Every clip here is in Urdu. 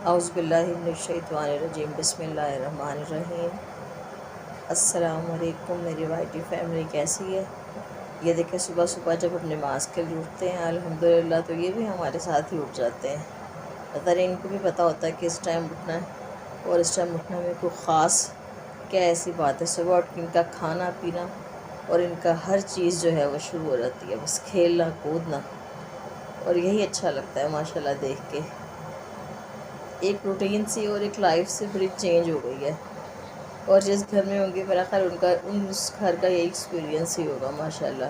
اعوذ باللہ من الشیطان الرجیم، بسم اللہ الرحمن الرحیم۔ السلام علیکم میری وائٹی فیملی، کیسی ہے؟ یہ دیکھیں صبح صبح جب ہم نماز کے لیے اٹھتے ہیں الحمدللہ تو یہ بھی ہمارے ساتھ ہی اٹھ جاتے ہیں۔ پتہ نہیں ان کو بھی پتہ ہوتا ہے کہ اس ٹائم اٹھنا ہے، اور اس ٹائم اٹھنا میں کوئی خاص کیا ایسی بات ہے۔ صبح اٹھ کے ان کا کھانا پینا اور ان کا ہر چیز جو ہے وہ شروع ہو جاتی ہے، بس کھیلنا کودنا، اور یہی اچھا لگتا ہے ماشاءاللہ دیکھ کے۔ ایک روٹین سی اور ایک لائف سے بڑی چینج ہو گئی ہے، اور جس گھر میں ہوں گے میرا خیال اس گھر کا یہی ایکسپیرینس ہی ہوگا ماشاءاللہ۔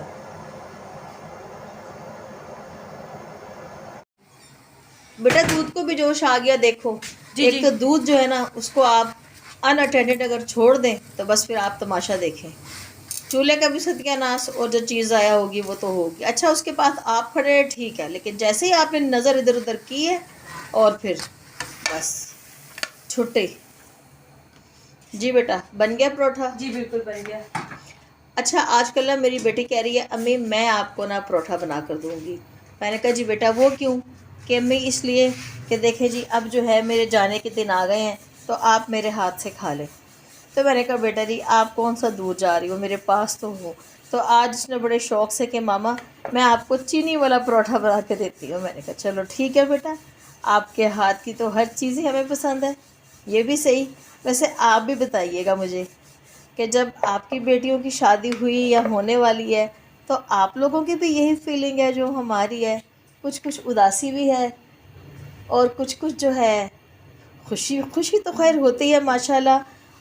بیٹا دودھ کو بھی جوش آ گیا دیکھو۔ ایک تو دودھ جو ہے نا اس کو آپ ان اٹینڈڈ اگر چھوڑ دیں تو بس پھر آپ تماشا دیکھیں، چولہے کا بھی صدقہ ناس، اور جو چیز ضائع ہوگی وہ تو ہوگی۔ اچھا اس کے پاس آپ کھڑے ہیں ٹھیک ہے، لیکن جیسے ہی آپ نے نظر ادھر ادھر کی ہے اور پھر بس چھٹے۔ جی بیٹا بن گیا پروٹھا؟ جی بالکل بن گیا۔ اچھا آج کل نا میری بیٹی کہہ رہی ہے امی میں آپ کو نا پروٹھا بنا کر دوں گی۔ میں نے کہا جی بیٹا وہ کیوں؟ کہ امی اس لیے کہ دیکھیں جی اب جو ہے میرے جانے کے دن آ گئے ہیں تو آپ میرے ہاتھ سے کھا لیں۔ تو میں نے کہا بیٹا جی آپ کون سا دور جا رہی ہو، میرے پاس تو ہو۔ تو آج اس نے بڑے شوق سے کہ ماما میں آپ کو چینی والا پروٹھا بنا کے دیتی ہوں۔ میں نے کہا چلو ٹھیک ہے بیٹا، آپ کے ہاتھ کی تو ہر چیز ہی ہمیں پسند ہے، یہ بھی صحیح۔ ویسے آپ بھی بتائیے گا مجھے کہ جب آپ کی بیٹیوں کی شادی ہوئی یا ہونے والی ہے تو آپ لوگوں کی بھی یہی فیلنگ ہے جو ہماری ہے؟ کچھ اداسی بھی ہے اور کچھ جو ہے خوشی تو خیر ہوتی ہے ماشاءاللہ،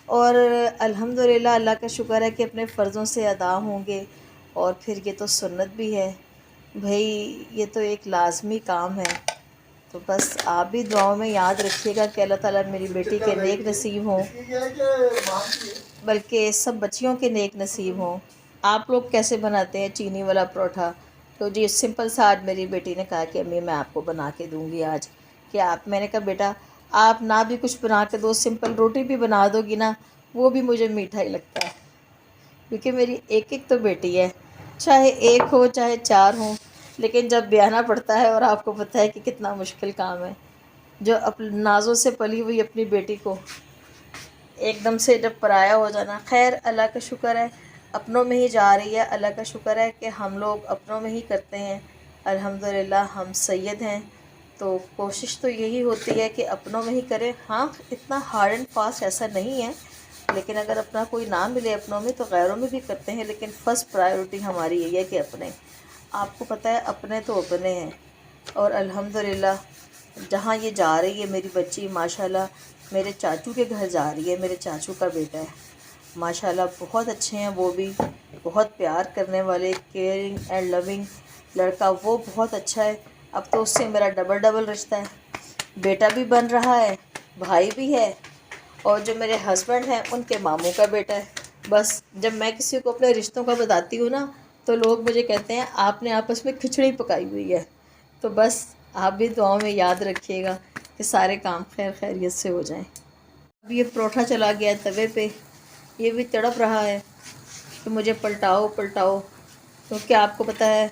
اور الحمدللہ اللہ کا شکر ہے کہ اپنے فرضوں سے ادا ہوں گے، اور پھر یہ تو سنت بھی ہے بھائی، یہ تو ایک لازمی کام ہے۔ تو بس آپ بھی دعاؤں میں یاد رکھیے گا کہ اللہ تعالیٰ میری بیٹی کے نیک نصیب ہوں، بلکہ سب بچیوں کے نیک نصیب ہوں۔ آپ لوگ کیسے بناتے ہیں چینی والا پروٹھا؟ تو جی سمپل سا آج میری بیٹی نے کہا کہ امی میں آپ کو بنا کے دوں گی آج، کہ آپ، میں نے کہا بیٹا آپ نہ بھی کچھ بنا کے دو، سمپل روٹی بھی بنا دو گی نا وہ بھی مجھے میٹھا ہی لگتا ہے، کیونکہ میری ایک تو بیٹی ہے، چاہے ایک ہو چاہے چار ہوں، لیکن جب بیانا پڑتا ہے اور آپ کو پتہ ہے کہ کتنا مشکل کام ہے، جو نازوں سے پلی ہوئی اپنی بیٹی کو ایک دم سے جب پرایا ہو جانا۔ خیر اللہ کا شکر ہے اپنوں میں ہی جا رہی ہے، اللہ کا شکر ہے کہ ہم لوگ اپنوں میں ہی کرتے ہیں الحمدللہ، ہم سید ہیں تو کوشش تو یہی ہوتی ہے کہ اپنوں میں ہی کریں۔ ہاں اتنا ہارڈ اینڈ فاسٹ ایسا نہیں ہے، لیکن اگر اپنا کوئی نہ ملے اپنوں میں تو غیروں میں بھی کرتے ہیں، لیکن فرسٹ پرائیورٹی ہماری یہی ہے کہ اپنے، آپ کو پتہ ہے اپنے تو اپنے ہیں۔ اور الحمدللہ جہاں یہ جا رہی ہے میری بچی ماشاءاللہ میرے چاچو کے گھر جا رہی ہے، میرے چاچو کا بیٹا ہے ماشاءاللہ، بہت اچھے ہیں وہ بھی، بہت پیار کرنے والے، کیئرنگ اینڈ لوننگ لڑکا، وہ بہت اچھا ہے۔ اب تو اس سے میرا ڈبل رشتہ ہے، بیٹا بھی بن رہا ہے، بھائی بھی ہے، اور جو میرے ہسبینڈ ہیں ان کے ماموں کا بیٹا ہے۔ بس جب میں کسی کو اپنے رشتوں کا بتاتی ہوں نا تو لوگ مجھے کہتے ہیں آپ نے آپس میں کھچڑی پکائی ہوئی ہے۔ تو بس آپ بھی دعاؤں میں یاد رکھیے گا کہ سارے کام خیر خیریت سے ہو جائیں۔ اب یہ پروٹھا چلا گیا توے پہ، یہ بھی تڑپ رہا ہے کہ مجھے پلٹاؤ، کیونکہ آپ کو پتہ ہے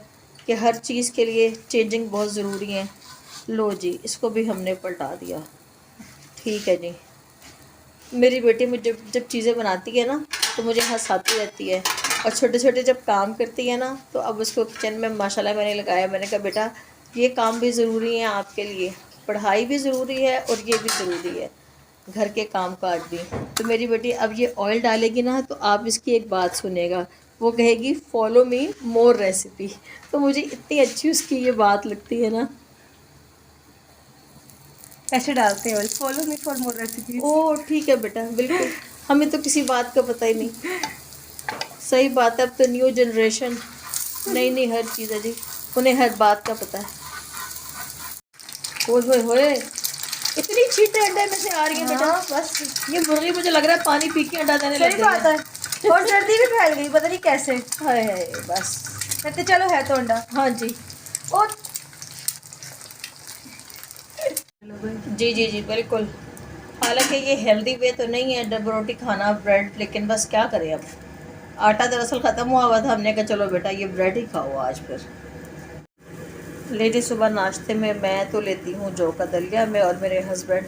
کہ ہر چیز کے لیے چینجنگ بہت ضروری ہے۔ لو جی اس کو بھی ہم نے پلٹا دیا، ٹھیک ہے جی۔ میری بیٹی مجھے جب چیزیں بناتی ہے نا تو مجھے ہنساتی رہتی ہے، اور چھوٹے چھوٹے جب کام کرتی ہے نا تو اب اس کو کچن میں ماشاءاللہ میں نے لگایا، میں نے کہا بیٹا یہ کام بھی ضروری ہیں آپ کے لیے، پڑھائی بھی ضروری ہے اور یہ بھی ضروری ہے، گھر کے کام کاج بھی۔ تو میری بیٹی اب یہ آئل ڈالے گی نا تو آپ اس کی ایک بات سنیں گا، وہ کہے گی فالو می مور ریسیپی، تو مجھے اتنی اچھی اس کی یہ بات لگتی ہے نا۔ کیسے ڈالتے ہیں follow me for more recipes? او ٹھیک ہے بیٹا، بالکل، ہمیں تو کسی بات کا پتہ ہی نہیں۔ صحیح بات ہے، اب تو نیو جنریشن نئی ہر چیز ہے جی، انہیں ہر بات کا پتہ ہے۔ ہوئے ہوئے اتنی چیٹیں انڈے میں سے آ رہی ہیں بیٹا، بس یہ مرغی مجھے لگ رہا ہے پانی پی کے انڈا دینے لگ صحیح گئی بات ہے، اور سردی بھی پھیل گئی پتہ نہیں کیسے۔ ہائے بس، کہتے چلو ہے تو انڈا۔ ہاں جی اور جی بالکل، حالانکہ یہ ہیلدی وے تو نہیں ہے ڈبل روٹی کھانا، بریڈ، لیکن بس کیا کریں، اب آٹا دراصل ختم ہوا تھا، ہم نے کہا چلو بیٹا یہ بریڈ ہی کھاؤ آج۔ پھر لیڈی صبح ناشتے میں میں تو لیتی ہوں جو کا دلیا، میں اور میرے ہسبینڈ